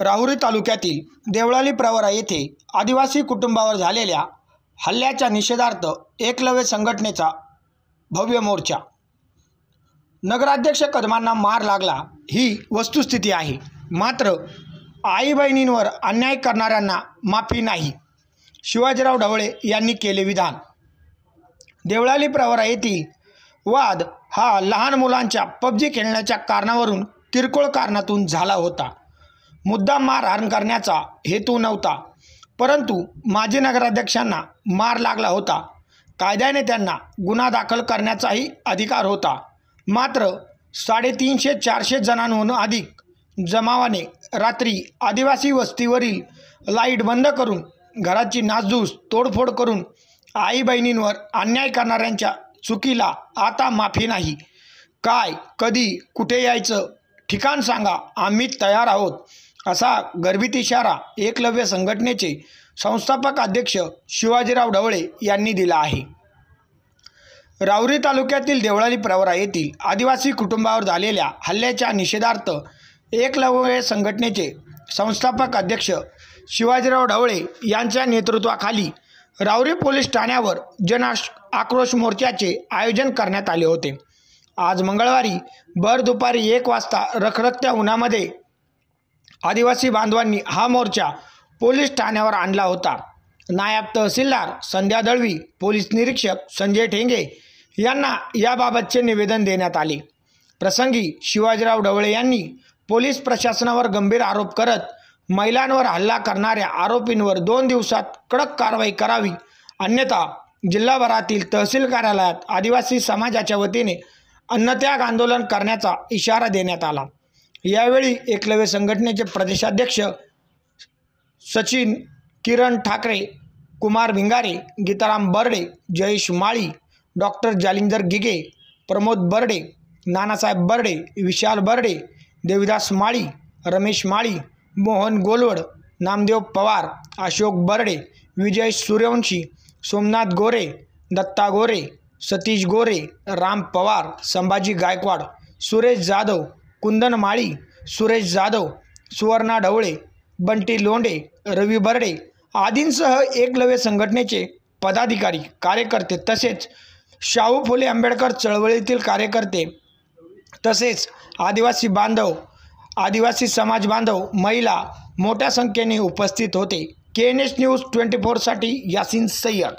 राहुरी तालुक्यातील देवळाली प्रवरा येथे आदिवासी कुटुंबावर झालेल्या हल्ल्याच्या निषेधार्थ एकलव्य संघटनेचा भव्य मोर्चा। नगराध्यक्ष कदमांना मार लागला ही वस्तुस्थिती आहे, मात्र आई बहिणींवर अन्याय करणाऱ्यांना माफी नाही, शिवाजीराव ढवळे यांनी केले विधान। देवळाली प्रवरा येथील वाद हा लहान मुलांच्या पबजी खेळण्याच्या कारणावरून किरकोळ कारणातून झाला होता। मुद्दाम मारहाण करण्याचा हेतू नव्हता, परंतु माजी नगराध्यक्षांना मार लागला होता। कायद्याने त्यांना गुन्हा दाखल करण्याचाही अधिकार होता, मात्र 350-400 जणांहून अधिक जमावाने रात्री आदिवासी वस्तीवरील लाईट बंद करून घराची नासधूस तोडफोड करून आई बहिणींवर अन्याय करणाऱ्यांच्या चुकीला आता माफी नाही। काय, कधी, कुठे यायचं, ठिकाण सांगा, आम्ही तयार आहोत, असा गर्भित इशारा एकलव्य संघटनेचे संस्थापक अध्यक्ष शिवाजीराव ढवळे यांनी दिला आहे। राहुरी तालुक्यातील देवळाली प्रवरा येथील आदिवासी कुटुंबावर झालेल्या हल्ल्याच्या निषेधार्थ एकलव्य संघटनेचे संस्थापक अध्यक्ष शिवाजीराव ढवळे यांच्या नेतृत्वाखाली राहुरी पोलीस ठाण्यावर जन आक्रोश मोर्चाचे आयोजन करण्यात आले होते। आज मंगळवारी भर दुपारी 1 वाजता रखरखत्या उन्हामध्ये आदिवासी बांधवांनी हा मोर्चा पोलीस ठाण्यावर आणला होता। नायब तहसीलदार संध्या दळवी, पोलीस निरीक्षक संजय ठेंगे यांना याबाबतचे निवेदन देण्यात आले। प्रसंगी शिवाजीराव ढवळे यांनी पोलीस प्रशासनावर गंभीर आरोप करत महिलांवर हल्ला करणाऱ्या आरोपींवर 2 दिवसात कडक कारवाई करावी, अन्यथा जिल्हाभरातील तहसील कार्यालयात आदिवासी समाजाच्या वतीने अन्नत्याग आंदोलन करण्याचा इशारा देण्यात आला। यावेळी एकलव्य संघटनेचे प्रदेशाध्यक्ष सचिन किरण ठाकरे, कुमार भिंगारे, गीताराम बर्डे, जयेश माळी, डॉक्टर जालिंदर गिगे, प्रमोद बर्डे, नानासाहेब बर्डे, विशाल बर्डे, देविदास माळी, रमेश माळी, मोहन गोलवड, नामदेव पवार, अशोक बर्डे, विजय सूर्यवंशी, सोमनाथ गोरे, दत्ता गोरे, सतीश गोरे, राम पवार, संभाजी गायकवाड, सुरेश जाधव, कुंदन माळी, सुरेश जाधव, सुवर्णा ढवळे, बंटी लोंढे, रवी बर्डे आदींसह एकलव्य संघटनेचे पदाधिकारी, कार्यकर्ते तसेच शाहू फुले आंबेडकर चळवळीतील कार्यकर्ते तसेच आदिवासी बांधव, आदिवासी समाज बांधव, महिला मोठ्या संख्येने उपस्थित होते। KNS न्यूज 24 साठी यासिन सय्यद।